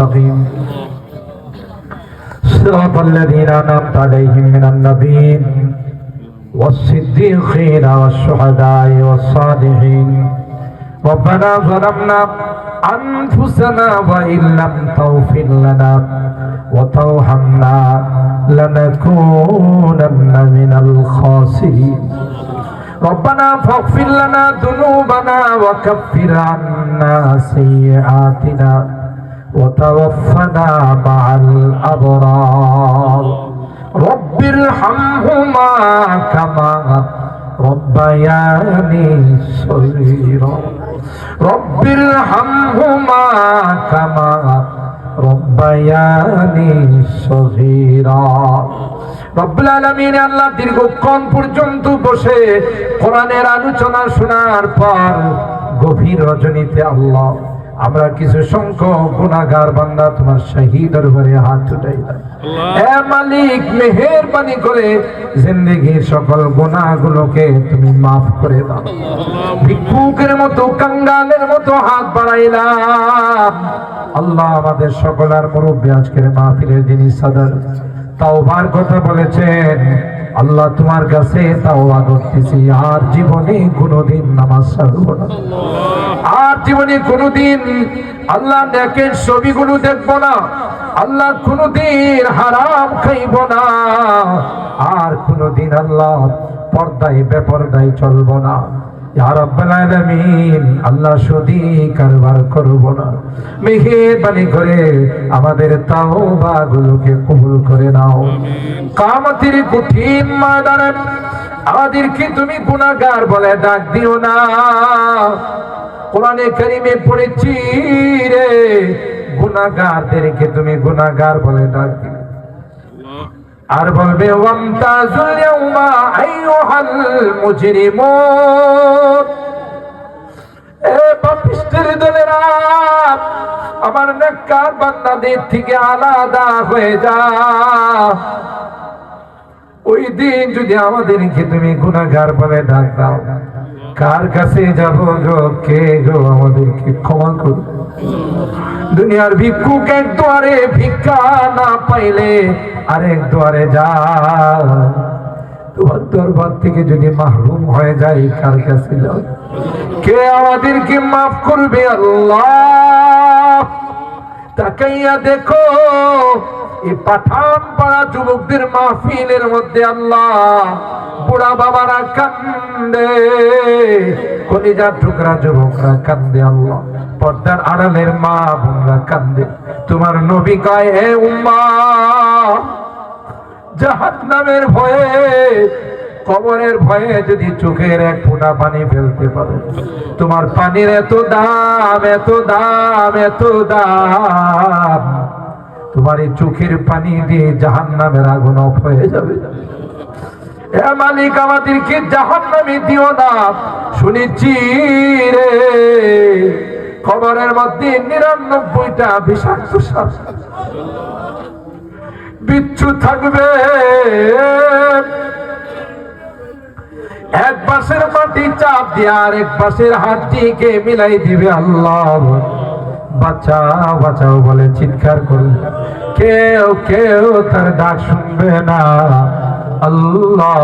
المستقيم صراط الذين أنعمت عليهم من النبيين والصديقين والشهداء والصالحين ربنا ظلمنا أنفسنا وإن لم تغفر لنا وترحمنا لنكونن من الخاسرين ربنا فاغفر لنا ذنوبنا وكفر عنا سيئاتنا وتوفنا مع الأبرار رب ارحمهما كما ربياني صغيرا رب ارحمهما كما রব্বায়ানি সগীরা রব্বুল আলামিন আল্লাহ দীর্ঘক্ষণ পর্যন্ত বসে কোরআনের আলোচনা শোনার পর গভীর রজনীতে আল্লাহ আমরা কিছু সংখ্যক গুনাহগার বান্দা তোমার শাহী দরবারে হাত উঠাইলাম। হে মালিক, মেহেরবানি করে জিন্দেগীর সকল গুনাহগুলোকে তুমি মাফ করে দাও। ভিক্ষুকের মতো কাঙ্গালের মতো হাত বাড়াইলাম। আল্লাহ আমাদের সকলের মুরব্বী আজকের মাহফিলের যিনি সাদর তাওবার কথা বলেছেন, আল্লাহ তোমার কাছে তাওবা করতেছি, আর জীবনে কোনোদিন নামাজ ছাড়ব না, আর জীবনে কোনোদিন আল্লাহ নেকের ছবিগুলো দেখব না, আল্লাহ কোনোদিন হারাম খাইব না, আর কোনোদিন আল্লাহ পর্দায় বেপর্দায় চলব না। ইয়া রাব্বাল আলামিন, আল্লাহ সুদি কারবার করব না। মেহেরবানি করে আমাদের তাওবাগুলোকে কবুল করে নাও। কিয়ামতের কঠিন ময়দানে আমাদেরকে তুমি গুনাহগার বলে ডাক দিও না। কোরআনে কারিমে পড়েছি রে, গুনাহগারদেরকে তুমি গুনাহগার বলে ডাক দিও, আর বলবে ওয়ামতাজুল ইয়াউমা আইয়ুহাল মুজরিমুন। এ পাপিষ্টের দলেরা, আমার নেককার বান্দাদের থেকে আলাদা হয়ে যা। ওই দিন যদি আমাদেরকে তুমি গুনাহগার বলে ডাক দাও, কার কাছে যাব গো? কে গো আমাদেরকে ক্ষমা করো? দুনিয়ার ভিক্ষুক এক দুয়ারে ভিক্ষা না পাইলে আরেক দুয়ারে যা। তোমার দরবার থেকে যদি মাহরুম হয়ে যায়, কার কাছে যাও? কে আমাদেরকে মাফ করবে? আল্লাহ তাকাইয়া দেখো, এই পাঠান পাড়া যুবকদের মাহফিলের মধ্যে আল্লাহ বুড়া বাবারা কান্দে, কলিজার টুকরা যুবকরা কান্দে, আল্লাহ পর্দার আড়ালের মা বোনরা কান্দে। তোমার নবী কয়, হে উম্মাহ, জাহান্নামের ভয়ে, কবরের ভয়ে যদি চোখের এক ফোঁটা পানি ফেলতে পারো, তোমার পানির এত দাম, এত দাম, এত দাম, তোমার এই চোখের পানি দিয়ে জাহান্নামের আগুন অফ হয়ে যাবে। হে মালিক, আমাদেরকে জাহান্নামে দিও না। শুনেছি রে, কবরের মধ্যে ৯৯টা বিষাক্ত সাপ বিচ্ছু থাকবে। এক পাশের মাটি চাপ দিয়ে আর এক পাশের হাতটিকে মিলাই দিবে। আল্লাহ বাঁচাও, বাঁচাও বলে চিৎকার করবে। কেউ কেউ তার ডাক শুনবে না। আল্লাহ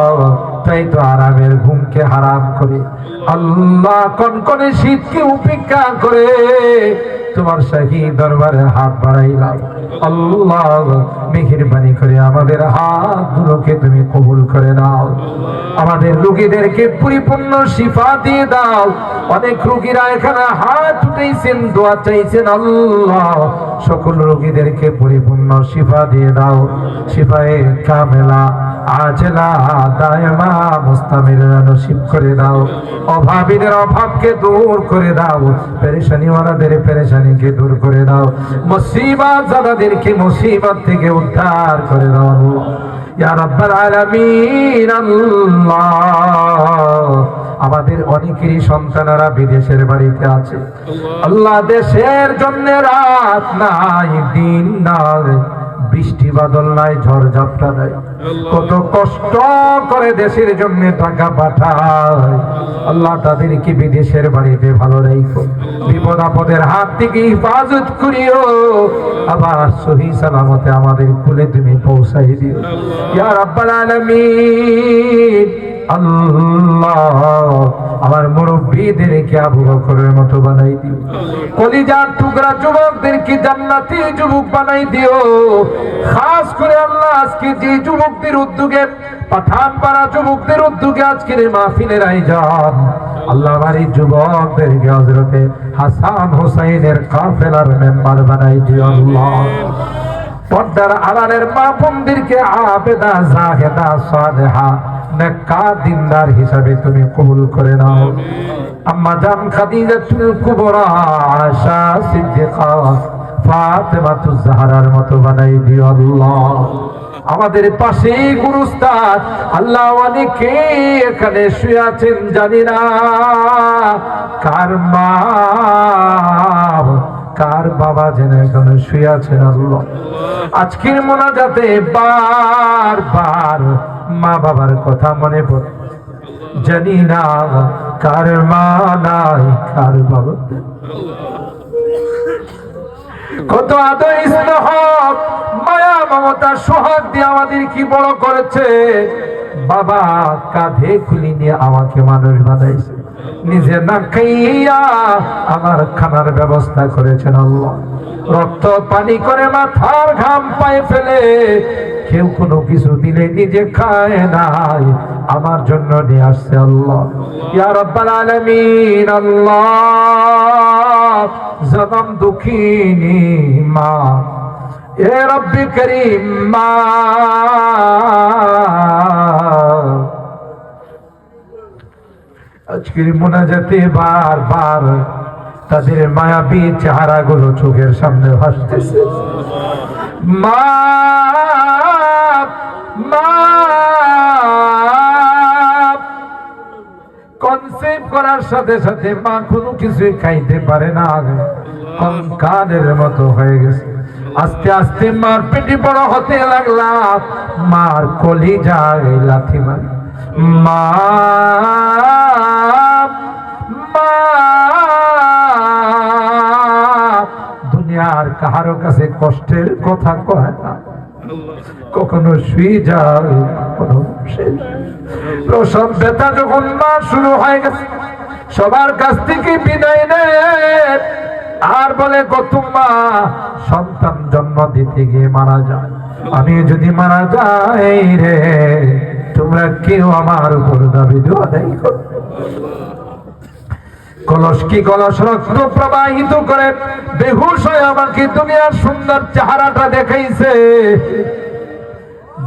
তাই তো আরামের ঘুমকে হারাম করে, আল্লাহ কনকনে শীতকে উপেক্ষা করে তোমার শাহী দরবারে হাত বাড়াইলাম। আল্লাহ মেহেরবানি করে আমাদের হাতগুলোকে তুমি কবুল করে নাও। আমাদের রোগীদেরকে পরিপূর্ণ শিফা দিয়ে দাও। অনেক রোগীরা এখানে হাত উঠাইছেন, দোয়া চাইছেন। আল্লাহ সকল রোগীদেরকে পরিপূর্ণ শিফা দিয়ে দাও। শিফায়ে কামেলা আজলা দায়মা মুস্তামির নসিব করে দাও। অভাবীদের অভাবকে দূর করে দাও, পেরেশানিওয়ালাদের পেরেশানিকে দূর করে দাও, মুসিবত জাদাদেরকে মুসিবত থেকে উদ্ধার করে দাও। ইয়া রাব্বাল আলামিন, আল্লাহ আমাদের অনেকেরই সন্তানেরা বিদেশের বাড়িতে আছে। আল্লাহ দেশের জন্য রাত নাই দিন নাই, বৃষ্টি বাদল নাই, ঝড় ঝাপটা নাই, কত কষ্ট করে দেশের জন্য টাকা পাঠায়। আল্লাহ তাদেরকে বিদেশের বাড়িতে ভালো রাখো, বিপদ আপদের হাত থেকে হিফাজত করিও, আবার সহি সালামতে আমাদের কুলে তুমি পৌঁছাই দিও ইয়া রাব্বাল আলামিন। আল্লাহ আমার মুরব্বীদেরকে আবু বকরের মতো বানাই দিও, কলিজার টুকরা যুবকদেরকে জান্নাতি যুবক বানাই দিও। খাস করে আল্লাহ আজকে যে যুবকদের উদ্যোগে, পাঠানপাড়া যুবকদের উদ্যোগে আজকের মাহফিলের আয়োজন, আল্লাহ আমার এই যুবকদেরকে হযরতে হাসান হোসাইনের কাফেলার মেম্বার বানাই দিও আল্লাহ। পর্দার আড়ালের মা বোনদেরকে আবেদা জাহেদা সালেহা নেককার দিনদার হিসাবে তুমি কবুল করে নাও। আম্মা জান খাদিজাতুল কুবরা, আয়েশা সিদ্দিকা, ফাতেমাতুজ জাহরার মতো বানাই দিও আল্লাহ। আমাদের পাশে গুরুস্তাদ আল্লাহ, অনেকে এখানে শুয়ে আছেন, জানি না কার মা কার বাবা যেন এখানে শুয়ে আছেন আল্লাহ। আজকের মোনাজাতে বারবার মা বাবার কথা মনে পড়ে, জানি না কার মা নাই কার বাবা, কত আদর স্নেহ মায়া মমতা সোহাগ দিয়ে আমাদের কি বড় করেছে। বাবা কাঁধে খুলি নিয়ে আমাকে মানুষ বানাইছে, নিজে না খাইয়া আমার খানার ব্যবস্থা করেছেন আল্লাহ। রক্ত পানি করে মাথার ঘাম পায়ে ফেলে কেউ কোনো কিছু দিলে নিজে খায় নাই, আমার জন্য নিয়ে আসছে আল্লাহ। ইয়া রাব্বাল আলামিন আল্লাহ, জনম দুঃখিনী মা, এ রব্বি করিম মা, আজকের মোনাজাতে বারবার তাদের মায়াবী চেহারা গুলো চোখের সামনে ভাসতেছে। মা মা কনসেপ্ট করার সাথে সাথে মা কোনো কিছুই খাইতে পারে না, কঙ্কালের মতো হয়ে গেছে। আস্তে আস্তে মার পেটে বড় হতে লাগলাম, মার কলিজায় লাথি মার। মা মা দুনিয়ার কাহারো কাছে কষ্টের কথা কয় না, কখনো শুয়ে যায়, কখনো প্রসব ব্যথা যখন মা শুরু হয়ে গেছে, সবার কাছ থেকে বিদায় নেয় আর বলে কত মা সন্তান জন্ম দিতে গিয়ে মারা যায়, আমি যদি মারা যাই রে তোমরা কেউ আমার উপর দাবি দেওয়া নেই। কলস কি কলস রক্ত প্রবাহিত করে বেহুশ হয়ে আমাকে দুনিয়ার সুন্দর চেহারাটা দেখাইছে।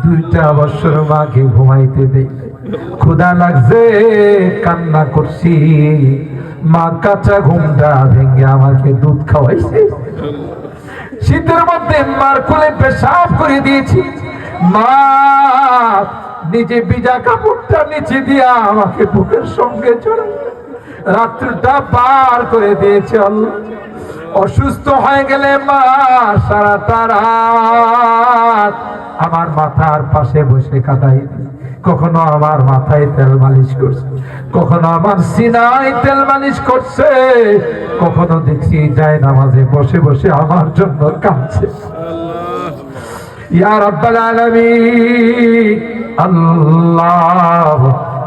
2টা বছর মাকে ঘুমাইতে দেই, ক্ষুধা লাগছে কান্না করছি, মা কাঁচা ঘুমটা ভেঙে আমাকে দুধ খাওয়াইছে। শীতের মধ্যে মার কোলে পেশাব করে দিয়েছি, মা নিজে ভিজা কাপড়টা নিচে দিয়া আমাকে বুকের সঙ্গে জড়ায় রাত্রিটা পার করে দিয়েছে আল্লাহ। অসুস্থ হয়ে গেলে মা সারাটা রাত আমার মাথার পাশে বসে কাটাই, কখনো আমার মাথায় তেল মালিশ করছে, কখনো আমার সিনায় তেল মালিশ করছে, কখনো দেখছি যায় নামাজে বসে বসে আমার জন্য কাঁদছে। ইয়া রাব্বাল আলামিন আল্লাহ,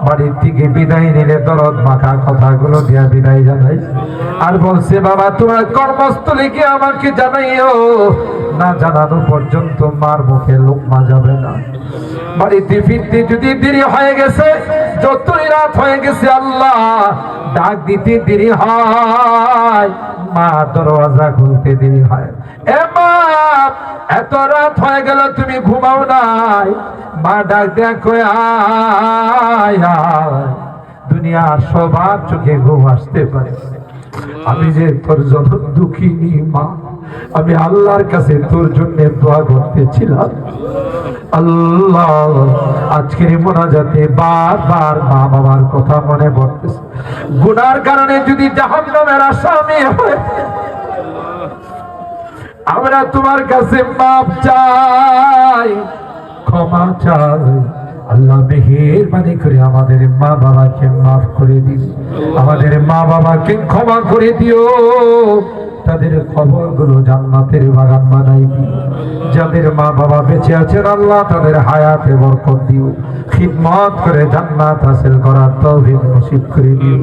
বাড়ির থেকে বিদায় নিলে দরদ মাখা কথাগুলো দিয়া বিদায় জানাই, আর বলছে বাবা তোমার কর্মস্থলে গিয়ে আমাকে জানাইও, না জানানো পর্যন্ত মার মুখে লোকমা যাবে না। বাড়িতে ফিরতে যদি দেরি হয়ে গেছে, যতই রাত হয়ে গেছে আল্লাহ ডাক দিতে দেরি হয়, মা দরওয়াজা খুলতে দেরি হয়, এ মা এত রাত হয়ে গেল তুমি ঘুমাও নাই, মা ডাক দেখো দুনিয়ার সবার চোখে ঘুম আসতে পারে, আমি যে তোর জন্য দুঃখিনী মা, আমি আল্লাহর কাছে তোর জন্য দোয়া করতেছিলাম। আল্লাহ আজকের মোনাজাতে বারবার মা বাবার কথা মনে পড়তেছে, গুনার কারণে যদি জাহান্নামের আসামি হয় আমরা তোমার কাছে মাপ চাই, ক্ষমা চাই। আল্লাহ মেহেরবানি করে আমাদের মা বাবাকে মাফ করে দিও, আমাদের মা বাবাকে ক্ষমা করে দিও, তাদের কবরগুলো জান্নাতের বাগান বানাই দিও। যাদের মা বাবা বেঁচে আছেন আল্লাহ তাদের হায়াতে বরকত দিও, খিদমত করে জান্নাত হাসিল করার তৌফিক নসিব করে দিও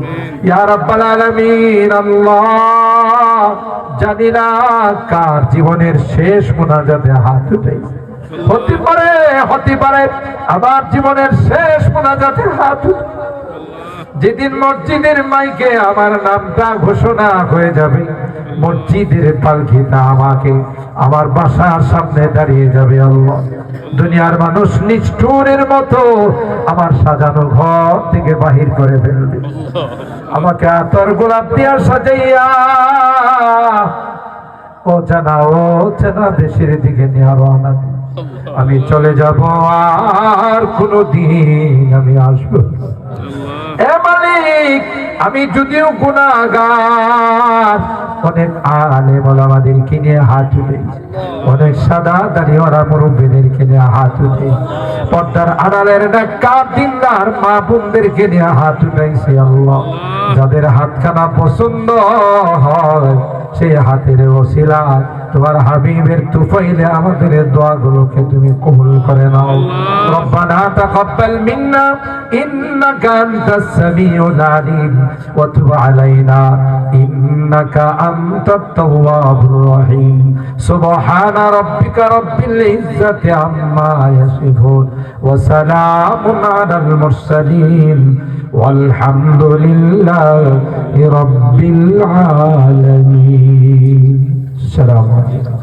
ইয়া রাব্বাল আলামিন। আল্লাহ জানি না কার জীবনের শেষ মোনাজাতে হাত উঠাইছে, হতে পারে আমার জীবনের শেষ মোনাজাতে হাত উঠে। যেদিন মসজিদের মাইকে আমার নামটা ঘোষণা হয়ে যাবে, মসজিদের পালকিটা আমাকে আমার বাসার সামনে দাঁড়িয়ে যাবে আল্লাহ, দুনিয়ার মানুষ নিষ্ঠুরের মতো আমার সাজানো ঘর থেকে বাহির করে ফেলবে, আমাকে আতর গোলাপ দিয়া সাজাইয়া ও জানা দেশের দিকে নিয়ে রওনা দিই। আমি চলে যাব, আর কোনদিন আমি আসবো। এ মালিক, আমি যদিও গুনাহগার, অনেক আলেম ওলামাদেরকে নিয়ে হাত তুলে, অনেক সাদা দাড়িওয়ালা মুরব্বিদেরকে নিয়ে হাত তুলে, পর্দার আড়ালের নেককার দিনদার মা বোনদেরকে নিয়ে হাত উঠাইছি আল্লাহ। যাদের হাতখানা পছন্দ হয় সেই হাতের ওসিলায় তোমার হাবিবের তুফাইলে আমাদের দোয়াগুলোকে তুমি কবুল করে নাও। রব্বানা তাকাব্বাল মিন্না ইন্নাকা আনতাস সামিউল আলিম ওয়া তুব আলাইনা ইন্নাকা আনতাত তাওয়াবুর রহিম। সুবহানা রাব্বিকা রাব্বিল ইজ্জাতি আম্মা ইয়াসিফুন ওয়া সালামুন আলাল মুরসালিন walhamdulillahi rabbil alamin. Assalamu alaikum.